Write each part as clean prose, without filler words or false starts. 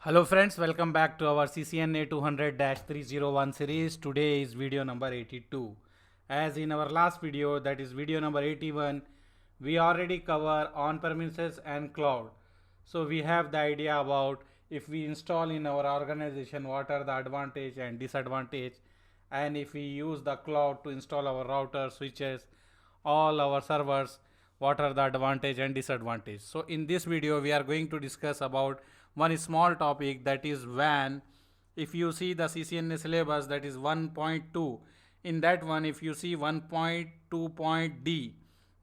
Hello friends, welcome back to our CCNA 200-301 series. Today is video number 82. As in our last video, that is video number 81, we already cover on-premises and cloud. So we have the idea about if we install in our organization, what are the advantage and disadvantage, and if we use the cloud to install our router, switches, all our servers, what are the advantage and disadvantage. So in this video we are going to discuss about one small topic, that is WAN. If you see the CCNA syllabus, that is 1.2, in that one if you see 1.2.d,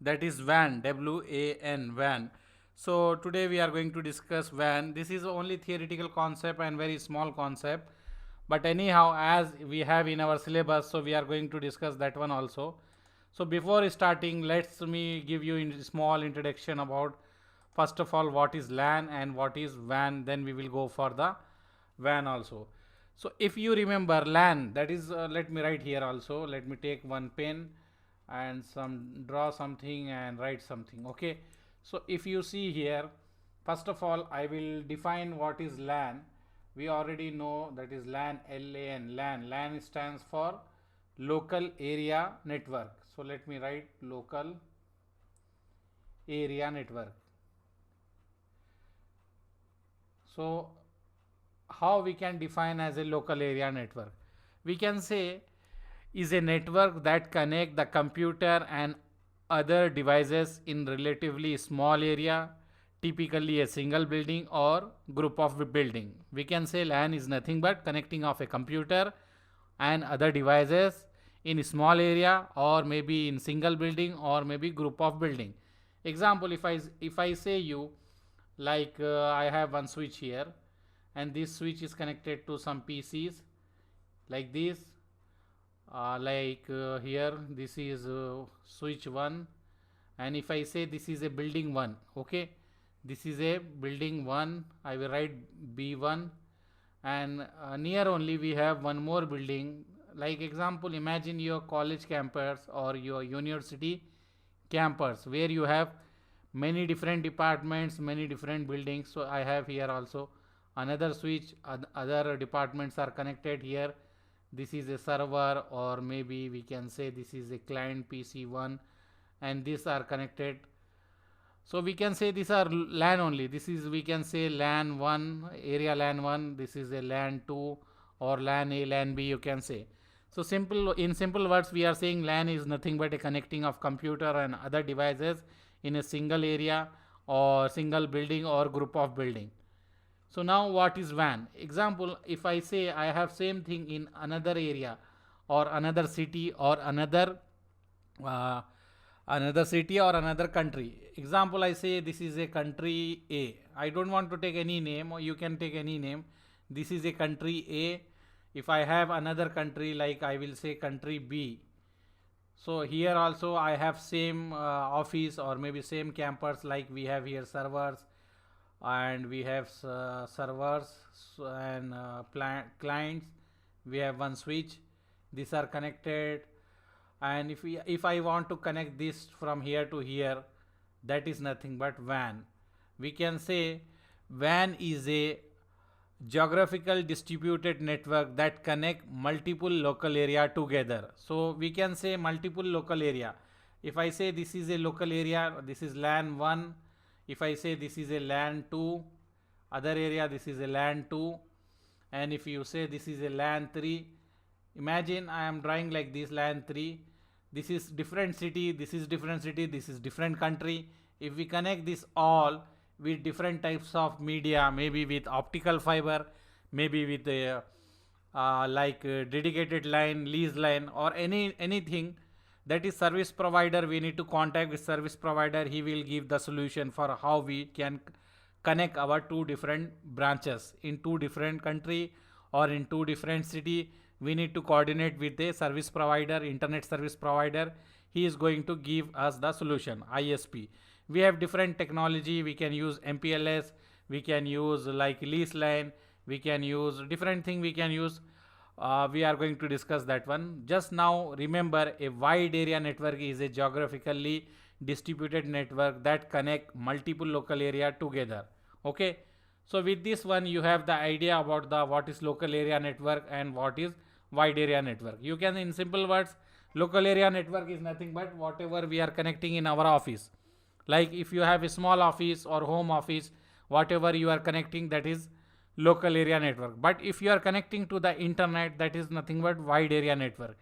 that is WAN, WAN, WAN. So today we are going to discuss WAN. This is only theoretical concept and very small concept, but anyhow as we have in our syllabus, so we are going to discuss that one also. So before starting, let's me give you a small introduction about first of all what is LAN and what is WAN, then we will go for the WAN also. So if you remember LAN, that is let me write here also, let me take one pen and draw something and write something. Okay, so if you see here, first of all I will define what is LAN. We already know that is LAN, LAN. LAN stands for local area network. So let me write local area network. So how we can define as a local area network? We can say is a network that connect the computer and other devices in relatively small area, typically a single building or group of building. We can say LAN is nothing but connecting of a computer and other devices in a small area, or maybe in single building, or maybe group of building. Example, if I say you, like I have one switch here, and this switch is connected to some PCs like this, here this is switch 1, and if I say this is a building 1, okay, this is a building 1, I will write B1, and near only we have one more building. Like example, imagine your college campus or your university campus where you have many different departments, many different buildings. So I have here also another switch, other departments are connected here. This is a server, or maybe we can say this is a client PC1, and these are connected. So we can say these are LAN only. This is, we can say LAN 1, area LAN 1, this is a LAN 2, or LAN A, LAN B, you can say. So in simple words, we are saying LAN is nothing but a connecting of computer and other devices in a single area or single building or group of building. So now what is WAN? Example, if I say I have same thing in another area or another city or uh, another city or another country. Example, I say this is a country A. I don't want to take any name, or you can take any name. This is a country A. If I have another country, like I will say country B. So here also I have same office or maybe same campus, like we have here servers, and we have servers and clients. We have one switch. These are connected, and if I want to connect this from here to here, that is nothing but WAN. We can say WAN is a geographical distributed network that connect multiple local area together. So we can say multiple local area. If I say this is a local area, this is LAN 1. If I say this is a LAN 2, other area, this is a LAN 2, and if you say this is a LAN 3, imagine I am drawing like this LAN 3. This is different city, this is different city, this is different country. If we connect this all with different types of media, maybe with optical fiber, maybe with a dedicated line, lease line, or anything, that is service provider, we need to contact with service provider. He will give the solution for how we can connect our two different branches in two different country or in two different city. We need to coordinate with a service provider, internet service provider. He is going to give us the solution, ISP. We have different technology. We can use MPLS, we can use like lease line, we can use different thing, we can use. We are going to discuss that one. Just now remember, a wide area network is a geographically distributed network that connect multiple local area together. Okay, So with this one you have the idea about the what is local area network and what is wide area network. You can, in simple words, local area network is nothing but whatever we are connecting in our office. Like if you have a small office or home office, whatever you are connecting, that is local area network. But if you are connecting to the internet, that is nothing but wide area network.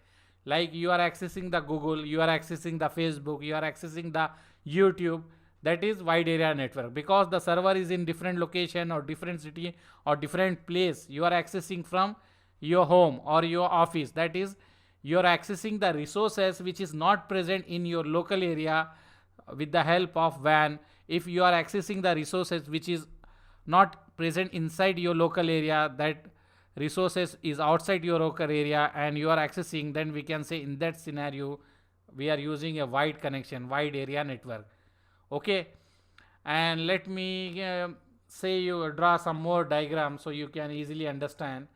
Like you are accessing the Google, you are accessing the Facebook, you are accessing the YouTube, that is wide area network. Because the server is in different location or different city or different place, you are accessing from your home or your office, that is you are accessing the resources which is not present in your local area with the help of WAN. If you are accessing the resources which is not present inside your local area, that resources is outside your local area and you are accessing, then we can say in that scenario we are using a wide connection, wide area network. Okay, and let me say you draw some more diagrams so you can easily understand.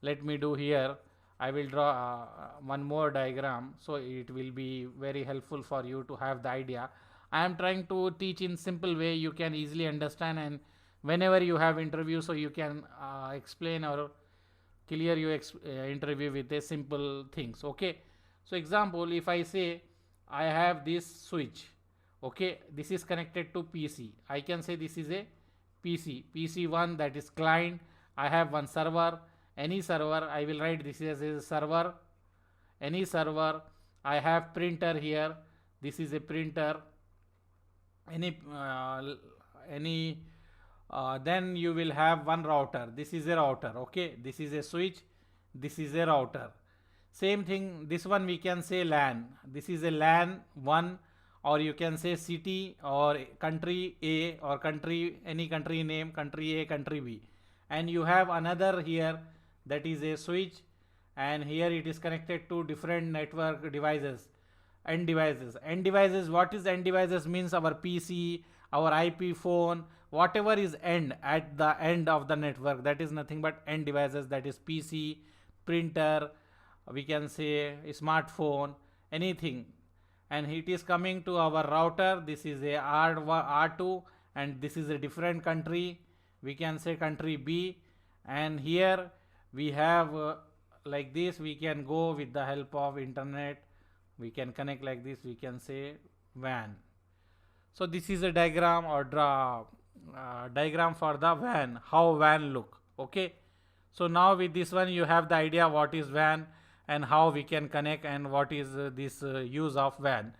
Let me do here, I will draw one more diagram, so it will be very helpful for you to have the idea. I am trying to teach in simple way, you can easily understand, and whenever you have interview, so you can explain or clear your interview with a simple things. Okay, so example, if I say I have this switch, okay, this is connected to PC, I can say this is a PC1, that is client. I have one server, any server, I will write this as a server, any server. I have printer here, this is a printer, any then you will have one router, this is a router. Okay, this is a switch, this is a router. Same thing, this one we can say LAN, this is a LAN 1, or you can say city or country A or country, any country name, country A, country B. And you have another here, that is a switch, and here it is connected to different network devices, end devices. End devices, what is end devices means our PC, our IP phone, whatever is end at the end of the network, that is nothing but end devices, that is PC, printer, we can say smartphone, anything. And it is coming to our router, this is a R2, and this is a different country, we can say country B. And here we have like this, we can go with the help of internet, we can connect like this, we can say WAN. So this is a diagram or draw diagram for the WAN, how WAN look. Okay, so now with this one you have the idea what is WAN and how we can connect and what is this use of WAN.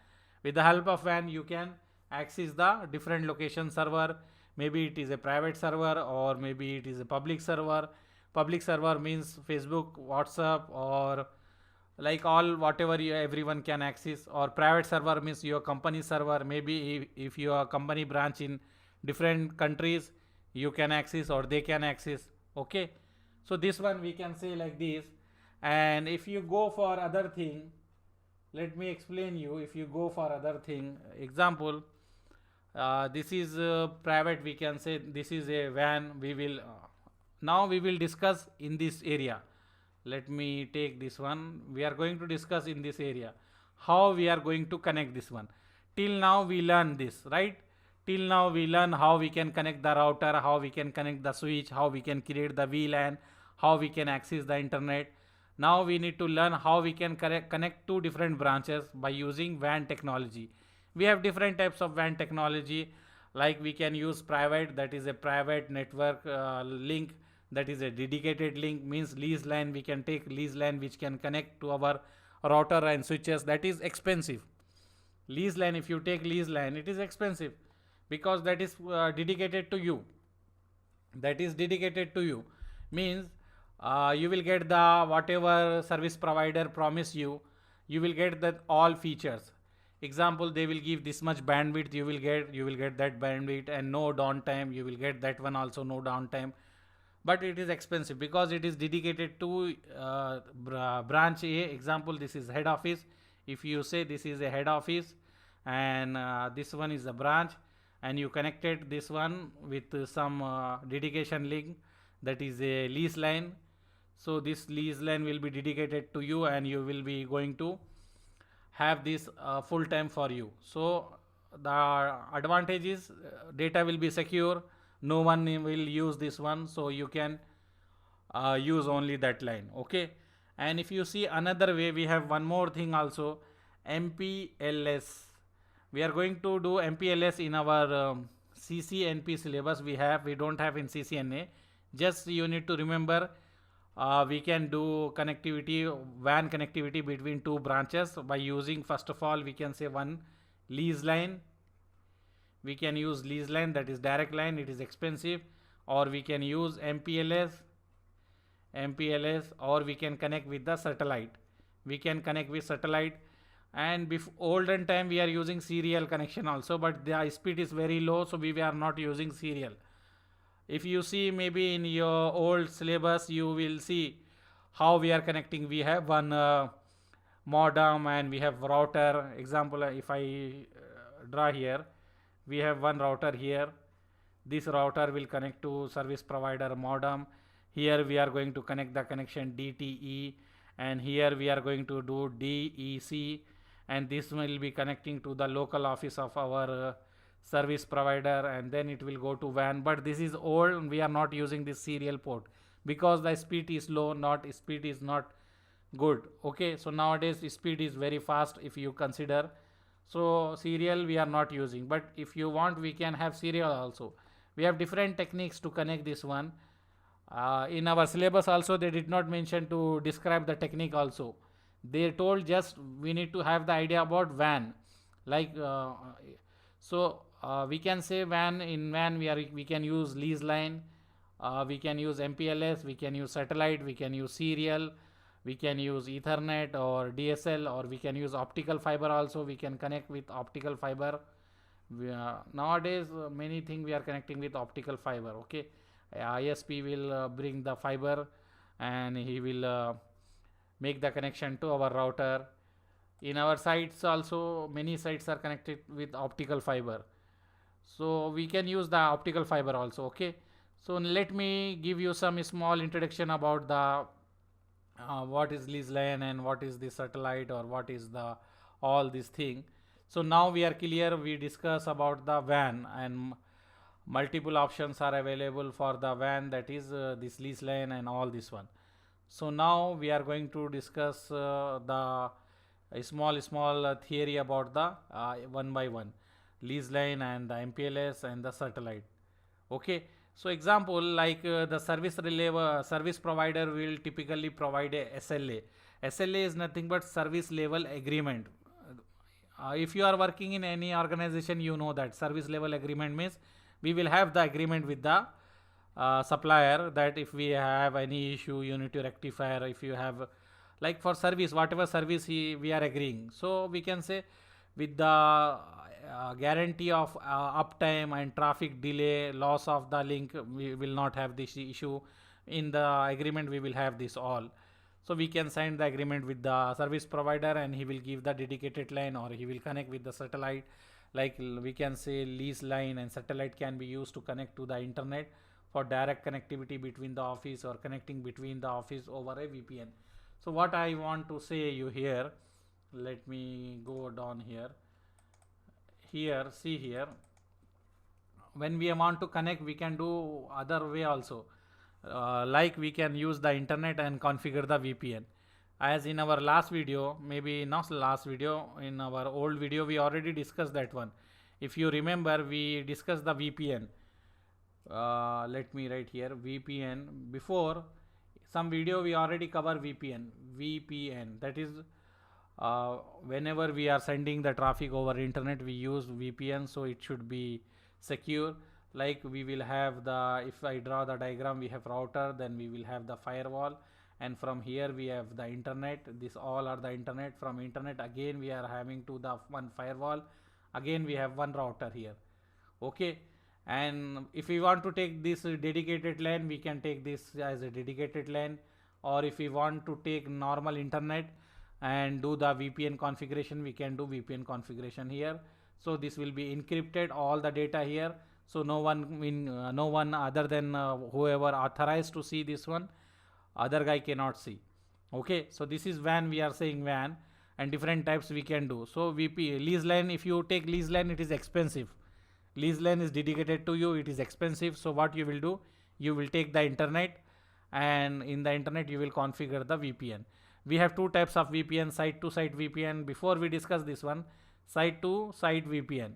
With the help of WAN you can access the different location server, maybe it is a private server or maybe it is a public server. Public server means Facebook, WhatsApp, or like all whatever everyone can access. Or private server means your company server, maybe if your company branch in different countries, you can access or they can access. Okay, so this one we can say like this. And if you go for other thing, let me explain you. If you go for other thing, example, this is private, we can say this is a WAN. We will now we will discuss in this area. Let me take this one, we are going to discuss in this area how we are going to connect this one. Till now we learn this, right? Till now we learn how we can connect the router, how we can connect the switch, how we can create the VLAN, how we can access the internet. Now we need to learn how we can connect two different branches by using WAN technology. We have different types of WAN technology, like we can use private, that is a private network link, that is a dedicated link, means lease line. We can take lease line which can connect to our router and switches, that is expensive. Lease line, if you take lease line, it is expensive because that is dedicated to you, that is dedicated to you, means you will get the whatever service provider promise you, you will get that all features. Example, they will give this much bandwidth, you will get that bandwidth, and no downtime, you will get that one also, no downtime. But it is expensive because it is dedicated to branch A. Example, this is head office. If you say this is a head office and this one is a branch, and you connected this one with some dedication link, that is a lease line. So this lease line will be dedicated to you and you will be going to have this full time for you. So the advantage is data will be secure, no one will use this one, so you can use only that line. Okay, and if you see another way, we have one more thing also, MPLS. We are going to do MPLS in our CCNP syllabus. We don't have in CCNA. Just you need to remember, we can do connectivity, WAN connectivity between two branches by using, first of all, we can say one lease line. We can use lease line, that is direct line, it is expensive, or we can use MPLS, or we can connect with the satellite. We can connect with satellite, and olden time we are using serial connection also, but the speed is very low, so we are not using serial. If you see, maybe in your old syllabus you will see how we are connecting. We have one modem and we have router. Example, if I draw here, we have one router here. This router will connect to service provider modem. Here we are going to connect the connection DTE, and here we are going to do DEC, and this will be connecting to the local office of our service provider, and then it will go to WAN. But this is old, we are not using this serial port because the speed is low, speed is not good. Okay, so nowadays speed is very fast if you consider, so serial we are not using. But if you want, we can have serial also. We have different techniques to connect this one. In our syllabus also they did not mention to describe the technique also. They told just we need to have the idea about WAN, like we can say WAN. In WAN we can use lease line, we can use MPLS, we can use satellite, we can use serial, we can use Ethernet or DSL, or we can use optical fiber also. We can connect with optical fiber. Nowadays many things we are connecting with optical fiber. Okay, ISP will bring the fiber and he will make the connection to our router. In our sites also, many sites are connected with optical fiber, so we can use the optical fiber also. Okay, so let me give you some small introduction about the what is lease line and what is the satellite, or what is the all this thing. So now we are clear. We discuss about the WAN, and multiple options are available for the WAN, that is this lease line and all this one. So now we are going to discuss the small theory about the one by one lease line and the MPLS and the satellite. Okay, so example, like the service provider will typically provide a SLA. SLA is nothing but service level agreement. If you are working in any organization, you know that service level agreement means we will have the agreement with the supplier, that if we have any issue you need to rectify. If you have, like for service, whatever service we are agreeing, so we can say with the guarantee of uptime and traffic delay, loss of the link, we will not have this issue. In the agreement we will have this all. So we can sign the agreement with the service provider, and he will give the dedicated line, or he will connect with the satellite. Like we can say lease line and satellite can be used to connect to the internet for direct connectivity between the office, or connecting between the office over a VPN. So what I want to say you here, let me go down here. Here, see here, when we want to connect, we can do other way also. Like we can use the internet and configure the VPN. As in our last video, maybe not last video, in our old video we already discussed that one. If you remember, we discussed the VPN. Let me write here VPN. Before some video we already cover VPN, that is whenever we are sending the traffic over internet, we use VPN, so it should be secure. Like we will have the, if I draw the diagram, we have router, then we will have the firewall, and from here we have the internet. This all are the internet. From internet again we are having to the one firewall, again we have one router here. Okay, and if we want to take this dedicated LAN, we can take this as a dedicated LAN, or if we want to take normal internet and do the VPN configuration, we can do VPN configuration here. So this will be encrypted, all the data here, so no one other than whoever authorized to see this one, other guy cannot see. Okay, so this is WAN. We are saying WAN, and different types we can do. So VP lease line, if you take lease line, it is expensive. Lease LAN is dedicated to you, it is expensive. So what you will do, you will take the internet, and in the internet you will configure the VPN. We have two types of VPN, site to site VPN. Before we discuss this one, site to site VPN.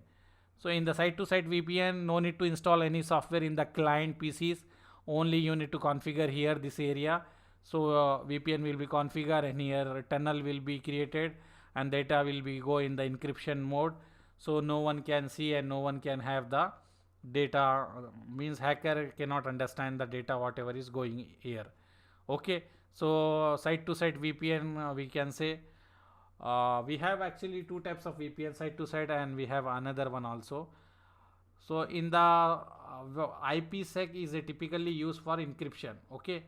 So in the site to site VPN, no need to install any software in the client PCs, only you need to configure here this area. So VPN will be configured, and here tunnel will be created, and data will be go in the encryption mode, so no one can see and no one can have the data, means hacker cannot understand the data whatever is going here. Okay, so site to site VPN, we can say we have actually two types of VPN, site to site, and we have another one also. So in the IPsec is typically used for encryption. Okay,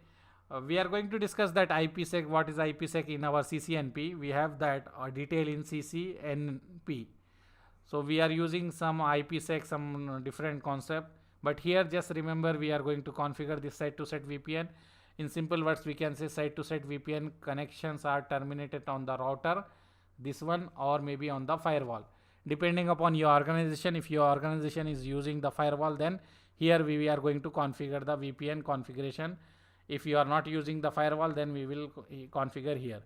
we are going to discuss that IPsec, what is IPsec in our CCNP. We have that detail in CCNP. So we are using some IPsec, some different concept, but here just remember we are going to configure this site to site VPN. In simple words, we can say site to site VPN connections are terminated on the router, this one, or maybe on the firewall, depending upon your organization. If your organization is using the firewall, then here we are going to configure the VPN configuration. If you are not using the firewall, then we will configure here.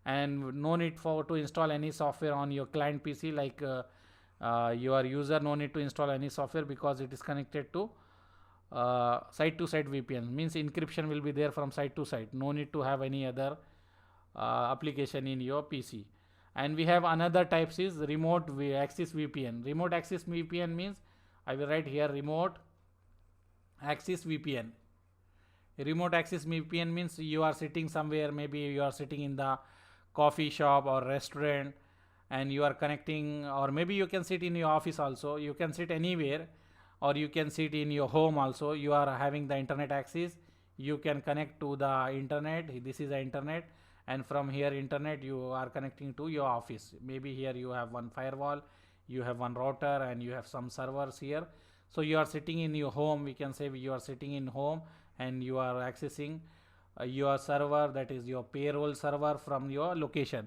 And no need for to install any software on your client PC, like your user no need to install any software, because it is connected to site to site VPN, means encryption will be there from site to site. No need to have any other application in your PC. And we have another types is remote access VPN. Remote access VPN means, I will write here, remote access VPN. Remote access VPN means you are sitting somewhere, maybe you are sitting in the coffee shop or restaurant, and you are connecting, or maybe you can sit in your office also, you can sit anywhere, or you can sit in your home also. You are having the internet access, you can connect to the internet, this is the internet, and from here internet you are connecting to your office. Maybe here you have one firewall, you have one router, and you have some servers here. So you are sitting in your home, we can say you are sitting in home, and you are accessing your server, that is your payroll server, from your location.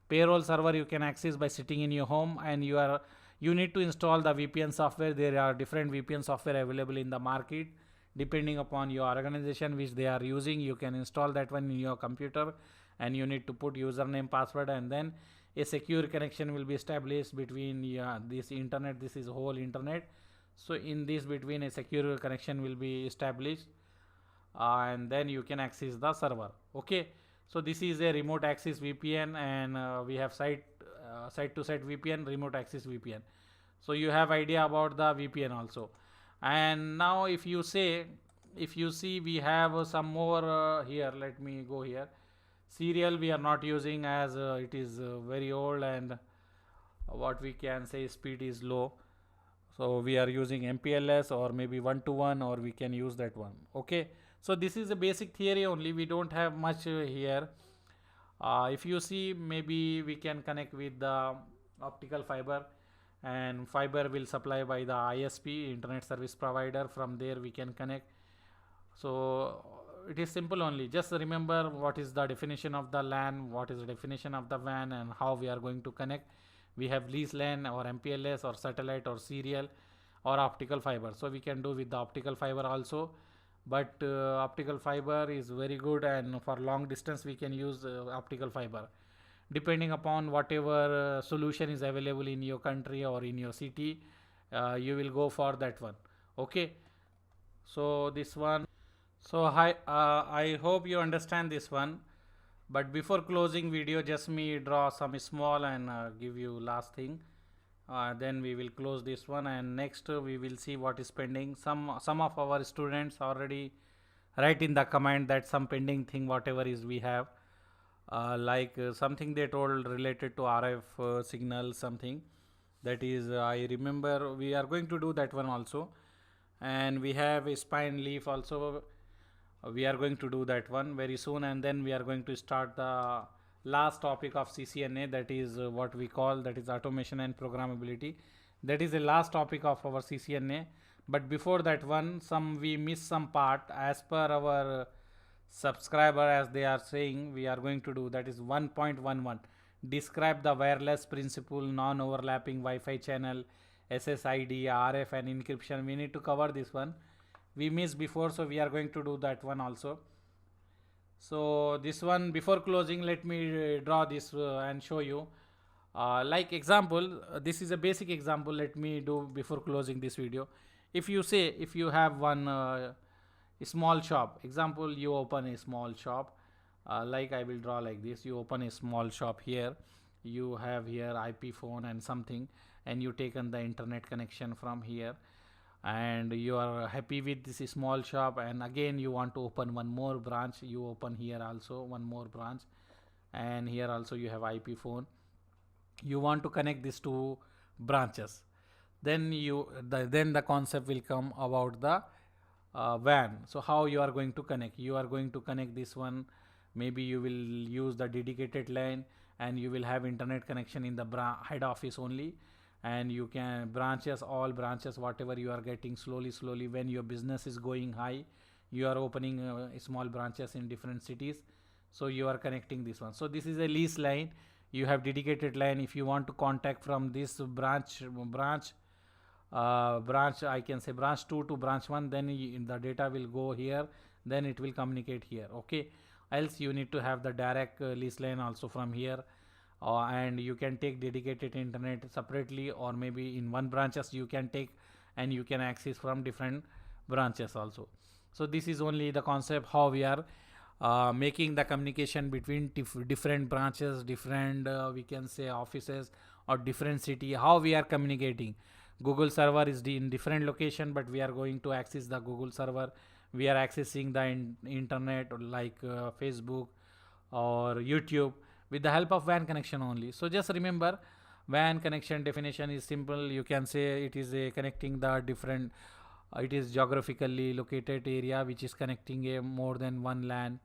Payroll server you can access by sitting in your home, and you need to install the VPN software. There are different VPN software available in the market, depending upon your organization which they are using. You can install that one in your computer, and you need to put username, password, and then a secure connection will be established between this internet, this is whole internet. So in this between, a secure connection will be established, and then you can access the server. Okay, so this is a remote access VPN, and we have site to site VPN, remote access VPN. So you have idea about the VPN also. And now if you see, we have some more here. Let me go here. Serial we are not using, as it is very old, and what we can say, speed is low. So we are using MPLS, or maybe 1-to-1, or we can use that one. Okay, so this is a basic theory only, we don't have much here. If you see, maybe we can connect with the optical fiber, and fiber will supply by the ISP, internet service provider. From there we can connect. So it is simple only, just remember what is the definition of the LAN, what is the definition of the WAN, and how we are going to connect. We have lease LAN, or MPLS, or satellite, or serial, or optical fiber. So we can do with the optical fiber also, but optical fiber is very good, and for long distance we can use optical fiber, depending upon whatever solution is available in your country or in your city. You will go for that one. Okay, so this one, so I hope you understand this one. But before closing video, just me draw some small and give you last thing. Then we will close this one, and next we will see what is pending. Some of our students already write in the comment that some pending thing whatever is we have, like something they told related to RF signal, something that is I remember we are going to do that one also. And we have a spine leaf also, we are going to do that one very soon. And then we are going to start the last topic of CCNA, that is what we call, that is automation and programmability. That is the last topic of our CCNA. But before that one, we miss some part as per our subscriber, as they are saying. We are going to do, that is 1.11, describe the wireless principle, non-overlapping Wi-Fi channel, SSID, RF and encryption. We need to cover this one. We missed before, so we are going to do that one also. So this one, before closing, let me draw this and show you. Like example, this is a basic example. Let me do before closing this video. If you say, if you have one small shop, example, you open a small shop, like I will draw like this. You open a small shop here, you have here IP phone and something, and you taken the internet connection from here, and you are happy with this small shop, and again you want to open one more branch. You open here also one more branch, and here also you have IP phone. You want to connect these two branches, then then the concept will come about the WAN. So how you are going to connect? You are going to connect this one. Maybe you will use the dedicated line, and you will have internet connection in the head office only, and you can branches, all branches, whatever you are getting, slowly when your business is going high, you are opening small branches in different cities, so you are connecting this one. So this is a lease line. You have dedicated line. If you want to contact from this branch I can say branch 2 to branch 1, then the data will go here, then it will communicate here. Okay, else you need to have the direct lease line also from here, and you can take dedicated internet separately, or maybe in one branches you can take, and you can access from different branches also. So this is only the concept how we are making the communication between different branches, different we can say offices, or different city, how we are communicating. Google server is in different location, but we are going to access the Google server. We are accessing the internet, or like Facebook or YouTube, with the help of WAN connection only. So just remember, WAN connection definition is simple. You can say it is a connecting the different it is geographically located area which is connecting a more than one LAN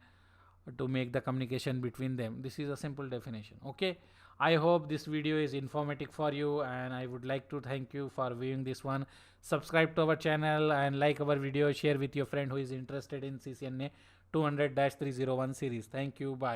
to make the communication between them. This is a simple definition. Okay, I hope this video is informative for you, and I would like to thank you for viewing this one. Subscribe to our channel and like our video. Share with your friend who is interested in CCNA 200-301 series. Thank you. Bye.